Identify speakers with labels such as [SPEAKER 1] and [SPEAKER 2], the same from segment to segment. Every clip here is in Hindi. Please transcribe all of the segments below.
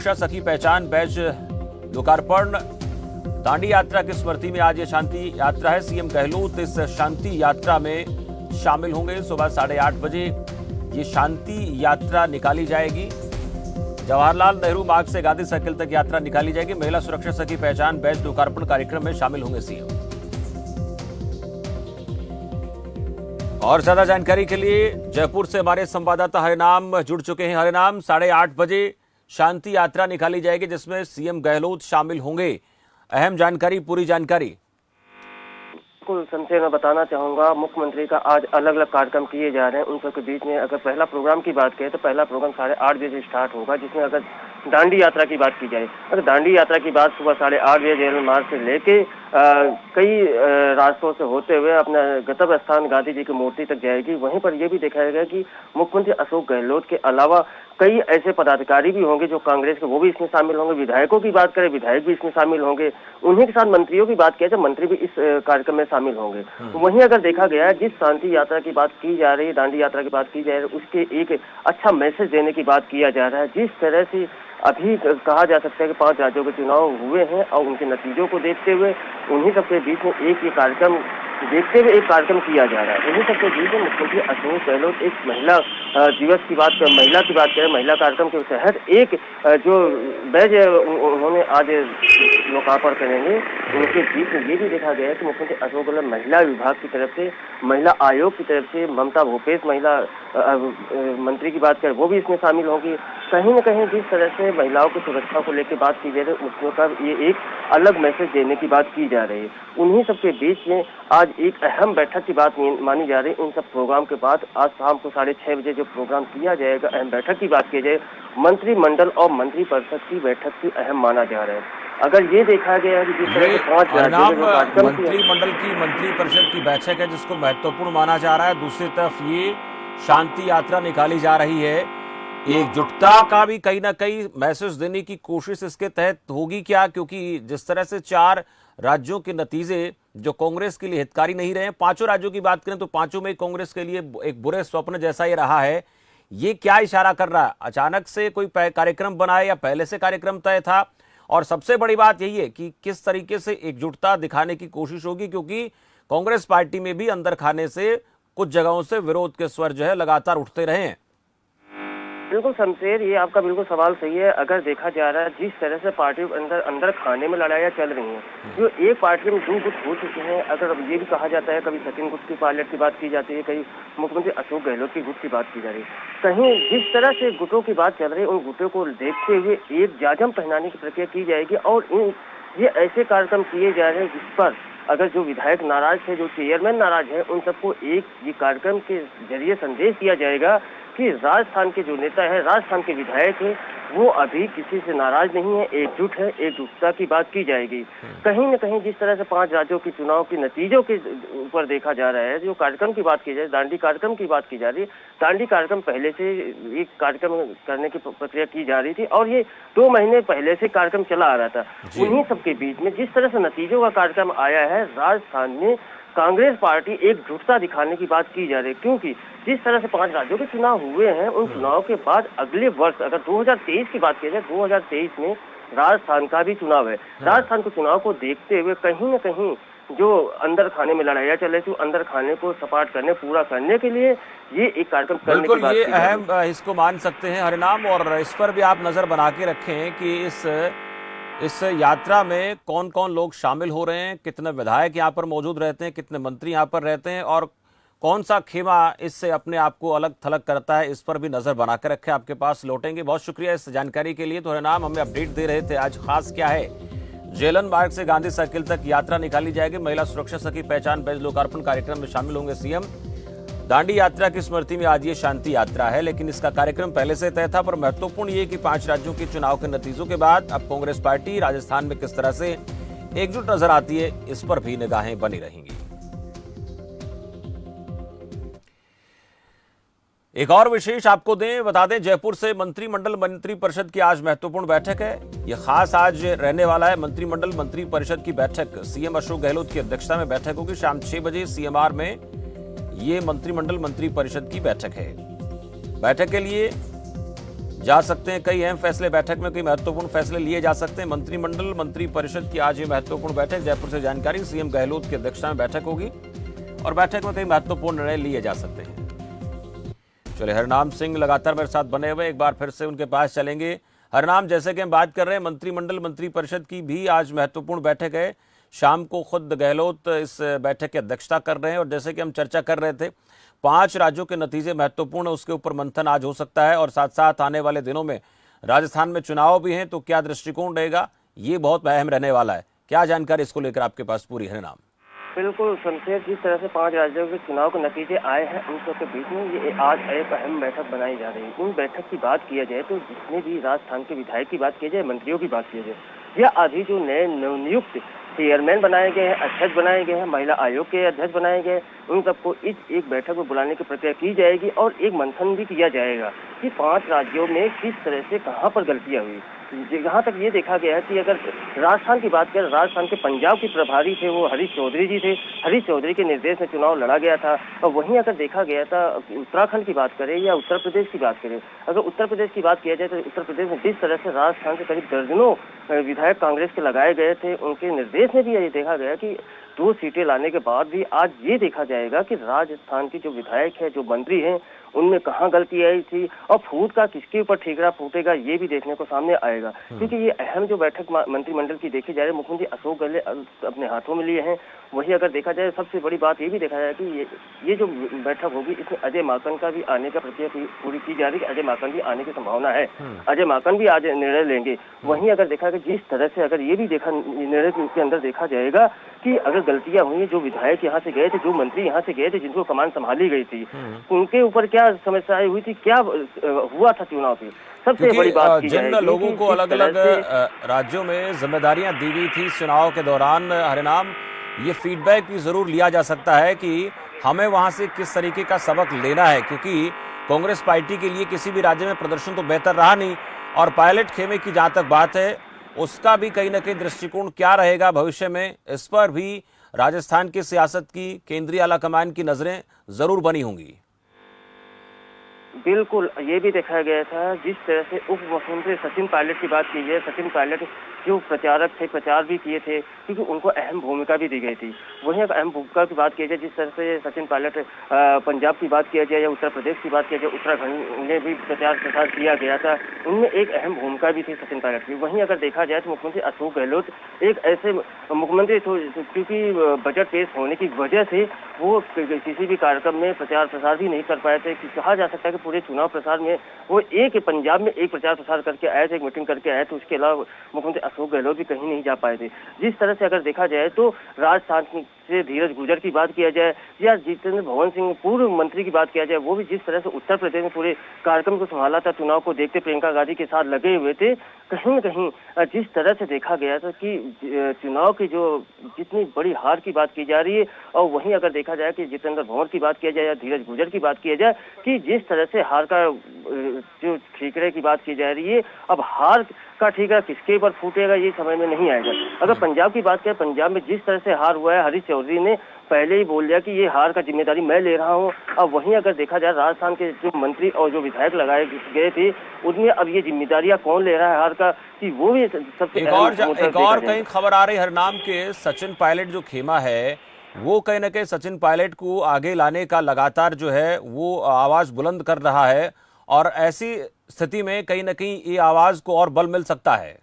[SPEAKER 1] सुरक्षा सखी पहचान बैच लोकार्पण। दांडी यात्रा की स्मृति में आज ये शांति यात्रा है। सीएम गहलोत इस शांति यात्रा में शामिल होंगे। सुबह 8:30 बजे ये शांति यात्रा निकाली जाएगी। जवाहरलाल नेहरू मार्ग से गांधी सर्किल तक यात्रा निकाली जाएगी। महिला सुरक्षा सखी पहचान बैच लोकार्पण कार्यक्रम में शामिल होंगे सीएम। और ज्यादा जानकारी के लिए जयपुर से हमारे संवाददाता हरिनाम जुड़ चुके हैं। हरिनाम, 8:30 बजे शांति यात्रा निकाली जाएगी जिसमें सीएम गहलोत शामिल होंगे। अहम जानकारी, पूरी जानकारी।
[SPEAKER 2] बिल्कुल संजय, मैं बताना चाहूंगा मुख्यमंत्री का आज अलग अलग कार्यक्रम किए जा रहे हैं। उन सबके बीच में अगर पहला प्रोग्राम की बात करें तो पहला प्रोग्राम 8:30 बजे स्टार्ट होगा, जिसमें अगर दांडी यात्रा की बात की जाए, अगर दांडी यात्रा की बात सुबह 8:30 बजे जेल मार्ग से लेके कई रास्तों से होते हुए अपना गंतव्य स्थान गांधी जी की मूर्ति तक जाएगी। वहीं पर यह भी देखा गया कि मुख्यमंत्री अशोक गहलोत के अलावा कई ऐसे पदाधिकारी भी होंगे जो कांग्रेस के, वो भी इसमें शामिल होंगे। विधायकों की बात करें, विधायक भी इसमें शामिल होंगे। उन्हीं के साथ मंत्रियों की बात किया जाए, मंत्री भी इस कार्यक्रम में शामिल होंगे। वहीं अगर देखा गया है, जिस शांति यात्रा की बात की जा रही है, दांडी यात्रा की बात की जा रही है, उसके एक अच्छा मैसेज देने की बात किया जा रहा है। जिस तरह से अभी कहा जा सकता है कि 5 राज्यों के चुनाव हुए हैं और उनके नतीजों को देखते हुए उन्हीं सबके बीच में एक ये कार्यक्रम देखते हुए एक कार्यक्रम किया जा रहा है। उन्हीं सबके बीच में मुख्यमंत्री अशोक गहलोत एक महिला दिवस की बात करें, महिला की बात करें, महिला कार्यक्रम के तहत एक जो बैच उन्होंने आज लोकार्पण करेंगे। उनके बीच में ये भी देखा गया है कि मुख्यमंत्री अशोक गहलोत महिला विभाग की तरफ से, महिला आयोग की तरफ से ममता भूपेश महिला मंत्री की बात करें, वो भी इसमें शामिल होंगी। कहीं न कहीं जिस तरह से महिलाओं की सुरक्षा को लेकर बात की जा रही है, उसमें का ये एक अलग मैसेज देने की बात की जा रही है। उन्हीं सबके बीच में आज एक अहम बैठक की बात मानी जा रही है। इन सब प्रोग्राम के बाद आज शाम को 6:30 बजे जो प्रोग्राम किया जाएगा, अहम बैठक की बात की जाए, मंत्रिमंडल और मंत्रिपरिषद की बैठक की अहम माना जा रहा है। अगर ये देखा गया है कि जिस तरह से 5
[SPEAKER 1] मंत्रिमंडल की मंत्रिपरिषद की बैठक है जिसको महत्वपूर्ण माना जा रहा है, दूसरी तरफ ये शांति यात्रा निकाली जा रही है। एकजुटता का भी कहीं ना कहीं मैसेज देने की कोशिश इसके तहत होगी क्या? क्योंकि जिस तरह से 4 राज्यों के नतीजे जो कांग्रेस के लिए हितकारी नहीं रहे हैं, 5 राज्यों की बात करें तो 5 में कांग्रेस के लिए एक बुरे स्वप्न जैसा ये रहा है। ये क्या इशारा कर रहा है? अचानक से कोई कार्यक्रम बना है या पहले से कार्यक्रम तय था? और सबसे बड़ी बात यही है कि किस तरीके से एकजुटता दिखाने की कोशिश होगी, क्योंकि कांग्रेस पार्टी में भी अंदर खाने से कुछ जगहों से विरोध के स्वर जो है लगातार उठते रहे हैं।
[SPEAKER 2] बिल्कुल शमशेर, ये आपका बिल्कुल सवाल सही है। अगर देखा जा रहा है जिस तरह से पार्टी के अंदर खाने में लड़ाइयाँ चल रही हैं, जो एक पार्टी में 2 गुट हो चुके हैं। अगर ये भी कहा जाता है, कभी सचिन गुट की पायलट की बात की जाती है, कहीं मुख्यमंत्री अशोक गहलोत की गुट की बात की जा रही है। कहीं जिस तरह से गुटों की बात चल रही है, उन गुटों को देखते हुए एक जाजम पहनाने की प्रक्रिया की जाएगी। और ये ऐसे कार्यक्रम किए जा रहे हैं जिस पर अगर जो विधायक नाराज थे, जो चेयरमैन नाराज है, उन सबको एक ये कार्यक्रम के जरिए संदेश दिया जाएगा कि राजस्थान के जो नेता है, राजस्थान के विधायक है, वो अभी किसी से नाराज नहीं है, एकजुट है। एकजुटता की बात की जाएगी। कहीं न कहीं जिस तरह से 5 राज्यों के चुनाव के नतीजों के ऊपर देखा जा रहा है, जो कार्यक्रम की बात की जाए, दांडी कार्यक्रम की बात की जा रही है। दांडी कार्यक्रम पहले से एक कार्यक्रम करने की प्रक्रिया की जा रही थी और ये 2 महीने पहले से कार्यक्रम चला आ रहा था। उन्हीं सबके बीच में जिस तरह से नतीजों का कार्यक्रम आया है, राजस्थान में कांग्रेस पार्टी एकजुटता दिखाने की बात की जा रही है। क्योंकि जिस तरह से 5 राज्यों के चुनाव हुए हैं, उन चुनाव के बाद अगले वर्ष अगर 2023 की बात की जाए, 2023 में राजस्थान का भी चुनाव है। राजस्थान के चुनाव को देखते हुए कहीं न कहीं जो अंदर खाने में लड़ाइयाँ चल रही थी, अंदर खाने को सपाट करने, पूरा करने के लिए ये एक कार्यक्रम करने की बात।
[SPEAKER 1] ये अहम इसको मान सकते हैं हरिनाम, और इस पर भी आप नजर बना के रखें कि इस यात्रा में कौन कौन लोग शामिल हो रहे हैं, कितने विधायक यहाँ पर मौजूद रहते हैं, कितने मंत्री यहाँ पर रहते हैं, और कौन सा खेमा इससे अपने आप को अलग थलग करता है, इस पर भी नजर बनाकर रखें। आपके पास लौटेंगे। बहुत शुक्रिया इस जानकारी के लिए। तो हरिनाम हमें अपडेट दे रहे थे। आज खास क्या है? जेलन मार्ग से गांधी सर्किल तक यात्रा निकाली जाएगी। महिला सुरक्षा सखी पहचान बैच लोकार्पण कार्यक्रम में शामिल होंगे सीएम। दांडी यात्रा की स्मृति में आज ये शांति यात्रा है, लेकिन इसका कार्यक्रम पहले से तय था। पर महत्वपूर्ण ये कि 5 राज्यों के चुनाव के नतीजों के बाद अब कांग्रेस पार्टी राजस्थान में किस तरह से एकजुट नजर आती है, इस पर भी निगाहें बनी रहेंगी। एक और विशेष आपको बता दें, जयपुर से मंत्रिमंडल मंत्रिपरिषद की आज महत्वपूर्ण बैठक है। यह खास आज रहने वाला है। मंत्रिमंडल मंत्रिपरिषद की बैठक सीएम अशोक गहलोत की अध्यक्षता में बैठक होगी। शाम 6 बजे सीएमआर में ये मंत्रिमंडल मंत्रिपरिषद की बैठक है। बैठक के लिए जा सकते हैं। कई अहम फैसले बैठक में, कई महत्वपूर्ण फैसले लिए जा सकते हैं। मंत्रिमंडल मंत्री परिषद की आज ये महत्वपूर्ण बैठक, जयपुर से जानकारी। सीएम गहलोत की अध्यक्षता में बैठक होगी और बैठक में कई महत्वपूर्ण निर्णय लिए जा सकते हैं। चलिए, हरनाम सिंह लगातार मेरे साथ बने हुए, एक बार फिर से उनके पास चलेंगे। हरनाम, जैसे कि हम बात कर रहे हैं, मंत्रिमंडल मंत्री परिषद की भी आज महत्वपूर्ण बैठक है। शाम को खुद गहलोत इस बैठक की अध्यक्षता कर रहे हैं और जैसे कि हम चर्चा कर रहे थे, 5 राज्यों के नतीजे महत्वपूर्ण है, उसके ऊपर मंथन आज हो सकता है और साथ साथ आने वाले दिनों में राजस्थान में चुनाव भी हैं, तो क्या दृष्टिकोण रहेगा, ये बहुत अहम रहने वाला है। क्या जानकारी इसको लेकर आपके पास पूरी है? नाम
[SPEAKER 2] बिल्कुल शमशेर, जिस तरह से 5 राज्यों के चुनाव के नतीजे आए हैं उन सबके बीच में ये आज एक अहम बैठक बनाई जा रही है। उन बैठक की बात किया जाए तो जितने भी राजस्थान के विधायक की बात की जाए, मंत्रियों की बात की जाए, या आदि जो नए नवनियुक्त चेयरमैन बनाए गए हैं, अध्यक्ष बनाए गए हैं, महिला आयोग के अध्यक्ष बनाए गए, उन सबको इस एक बैठक में बुलाने की प्रक्रिया की जाएगी और एक मंथन भी किया जाएगा कि 5 राज्यों में किस तरह से कहां पर गलतियां हुई। जहाँ तक ये देखा गया है कि अगर राजस्थान की बात करें, राजस्थान के पंजाब के प्रभारी थे वो हरीश चौधरी जी थे। हरीश चौधरी के निर्देश में चुनाव लड़ा गया था। और वहीं अगर देखा गया था उत्तराखंड की बात करें या उत्तर प्रदेश की बात करें, अगर उत्तर प्रदेश की बात किया जाए तो उत्तर प्रदेश में जिस तरह से राजस्थान के करीब दर्जनों विधायक कांग्रेस के लगाए गए थे, उनके निर्देश में भी ये देखा गया कि 2 सीटें लाने के बाद भी आज ये देखा जाएगा कि राजस्थान के जो विधायक है, जो मंत्री हैं, उनमें कहाँ गलती आई थी और फूट का किसके ऊपर ठीकरा फूटेगा, ये भी देखने को सामने आएगा। क्योंकि ये अहम जो बैठक मंत्रिमंडल की देखी जा रही है, मुख्यमंत्री अशोक गहलोत अपने हाथों में लिए हैं। वही अगर देखा जाए, सबसे बड़ी बात ये भी देखा जाए कि ये जो बैठक होगी, इसमें अजय माकन का भी आने का प्रक्रिया पूरी की जा रही है। अजय माकन भी आने की संभावना है, अजय माकन भी आज निर्णय लेंगे। वहीं अगर देखा जाए, जिस तरह से अगर ये भी देखा निर्णय के अंदर देखा जाएगा कि अगर गलतियां हुई, जो विधायक यहाँ से गए थे, जो मंत्री यहाँ से गए थे, जिनको कमान संभाली गई थी, उनके ऊपर क्या समस्याएं हुई थी, क्या हुआ था चुनाव की, सबसे बड़ी बात की
[SPEAKER 1] जिन लोगों को अलग अलग राज्यों में जिम्मेदारियां दी गई थी चुनाव के दौरान, हरिनाम, ये फीडबैक भी जरूर लिया जा सकता है कि हमें वहां से किस तरीके का सबक लेना है, क्योंकि कांग्रेस पार्टी के लिए किसी भी राज्य में प्रदर्शन तो बेहतर रहा नहीं और पायलट खेमे की जहां तक बात है, उसका भी कहीं ना कहीं दृष्टिकोण क्या रहेगा भविष्य में, इस पर भी राजस्थान की सियासत की केंद्रीय आलाकमान की नजरें जरूर बनी होंगी।
[SPEAKER 2] बिल्कुल, ये भी देखा गया था जिस तरह से उप मुख्यमंत्री सचिन पायलट की बात की है। सचिन पायलट जो प्रचारक थे, प्रचार भी किए थे क्योंकि उनको अहम भूमिका भी दी गई थी। वहीं अगर अहम भूमिका की बात की जाए, जिस तरह से सचिन पायलट पंजाब की बात किया जाए या उत्तर प्रदेश की बात किया जाए, उत्तराखंड में भी प्रचार प्रसार किया गया था, उनमें एक अहम भूमिका भी थी सचिन पायलट की। वहीं अगर देखा जाए तो मुख्यमंत्री अशोक गहलोत एक ऐसे मुख्यमंत्री थे क्योंकि बजट पेश होने की वजह से वो किसी भी कार्यक्रम में प्रचार प्रसार भी नहीं कर पाए थे। कहा जा सकता है कि पूरे चुनाव प्रसार में वो एक पंजाब में एक प्रचार प्रसार करके आए थे, एक मीटिंग करके आए थे, उसके अलावा मुख्यमंत्री अशोक गहलोत भी कहीं नहीं जा पाए थे। जिस तरह से अगर देखा जाए तो राजस्थान से धीरज गुर्जर की बात किया जाए या जितेंद्र भवन सिंह पूर्व मंत्री की बात किया जाए, वो भी जिस तरह से उत्तर प्रदेश में पूरे कार्यक्रम को संभाला था, चुनाव को देखते प्रियंका गांधी के साथ लगे हुए थे, कहीं न कहीं जिस तरह से देखा गया था कि चुनाव की जो जितनी बड़ी हार की बात की जा रही है, और वहीं अगर देखा जाए कि जितेंद्र भवन की बात किया जाए या धीरज गुर्जर की बात किया जाए कि जिस तरह से हार का जो ठीकरे की बात की जा रही है, अब हार का ठीकरा किसके ऊपर फूटेगा ये समझ में नहीं आएगा। अगर पंजाब की बात करें, पंजाब में जिस तरह से हार हुआ है, हरीश चौधरी ने पहले ही बोल दिया कि ये हार का जिम्मेदारी मैं ले रहा हूं। अब वहीं अगर देखा जाए राजस्थान के जो मंत्री और जो विधायक लगाए गए थे, उनमें अब ये जिम्मेदारियां कौन ले रहा है हार का, कि वो भी सबसे
[SPEAKER 1] एक और कहीं खबर आ रही हरनाम के सचिन पायलट जो खेमा है, वो कहीं ना कहीं सचिन पायलट को आगे लाने का लगातार जो है वो आवाज बुलंद कर रहा है और ऐसी स्थिति में कहीं ना कहीं ये आवाज को और बल मिल सकता है।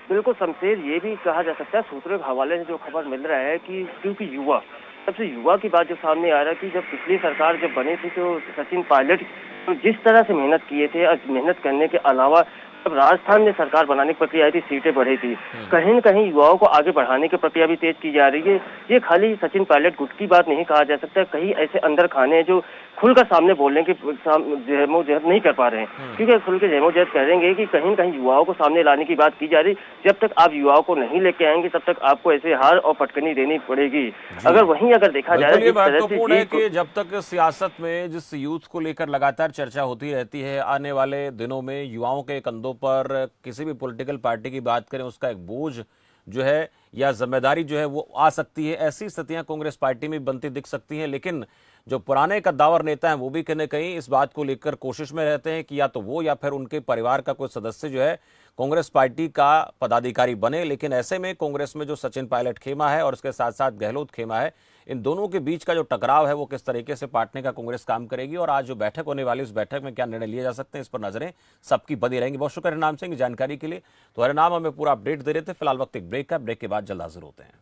[SPEAKER 2] बिल्कुल शमशेर, ये भी कहा जा सकता है, सूत्रों के हवाले से जो खबर मिल रहा है कि क्योंकि सबसे युवा की बात जो सामने आ रहा है कि जब पिछली सरकार जब बनी थी तो सचिन पायलट तो जिस तरह से मेहनत किए थे और मेहनत करने के अलावा जब राजस्थान में सरकार बनाने की प्रक्रिया आई थी, सीटें बढ़ी थी, कहीं न कहीं युवाओं को आगे बढ़ाने की प्रक्रिया भी तेज की जा रही है। ये खाली सचिन पायलट गुट की बात नहीं कहा जा सकता, कहीं ऐसे अंदर खाने हैं जो खुलकर सामने बोलने की जहमोजहत नहीं कर पा रहे हैं, क्योंकि खुल के जहमोजहत करेंगे कि कहीं न कहीं युवाओं को सामने लाने की बात की जा रही। जब तक आप युवाओं को नहीं लेके आएंगे तब तक आपको ऐसे हार और पटकनी देनी पड़ेगी। अगर वहीं अगर देखा जाए,
[SPEAKER 1] ये महत्वपूर्ण है कि जब तक सियासत में जिस यूथ को लेकर लगातार चर्चा होती रहती है, आने वाले दिनों में युवाओं के कंधों पर किसी भी पॉलिटिकल पार्टी की बात करें, उसका एक बोझ जो है या जिम्मेदारी जो है वो आ सकती है। ऐसी स्थितियां कांग्रेस पार्टी में बनती दिख सकती हैं, लेकिन जो पुराने कद्दावर नेता हैं वो भी कहीं न कहीं इस बात को लेकर कोशिश में रहते हैं कि या तो वो या फिर उनके परिवार का कोई सदस्य जो है कांग्रेस पार्टी का पदाधिकारी बने। लेकिन ऐसे में कांग्रेस में जो सचिन पायलट खेमा है और उसके साथ साथ गहलोत खेमा है, इन दोनों के बीच का जो टकराव है वो किस तरीके से पाटने का कांग्रेस काम करेगी और आज जो बैठक होने वाली उस बैठक में क्या निर्णय लिए जा सकते हैं, इस पर नजरें सबकी बनी रहेंगी। बहुत शुक्र हरिनाम सिंह जानकारी के लिए। तो हरिनाम हमें पूरा अपडेट दे रहे थे। फिलहाल वक्त एक ब्रेक का, ब्रेक के बाद जल्द हाजिर होते हैं।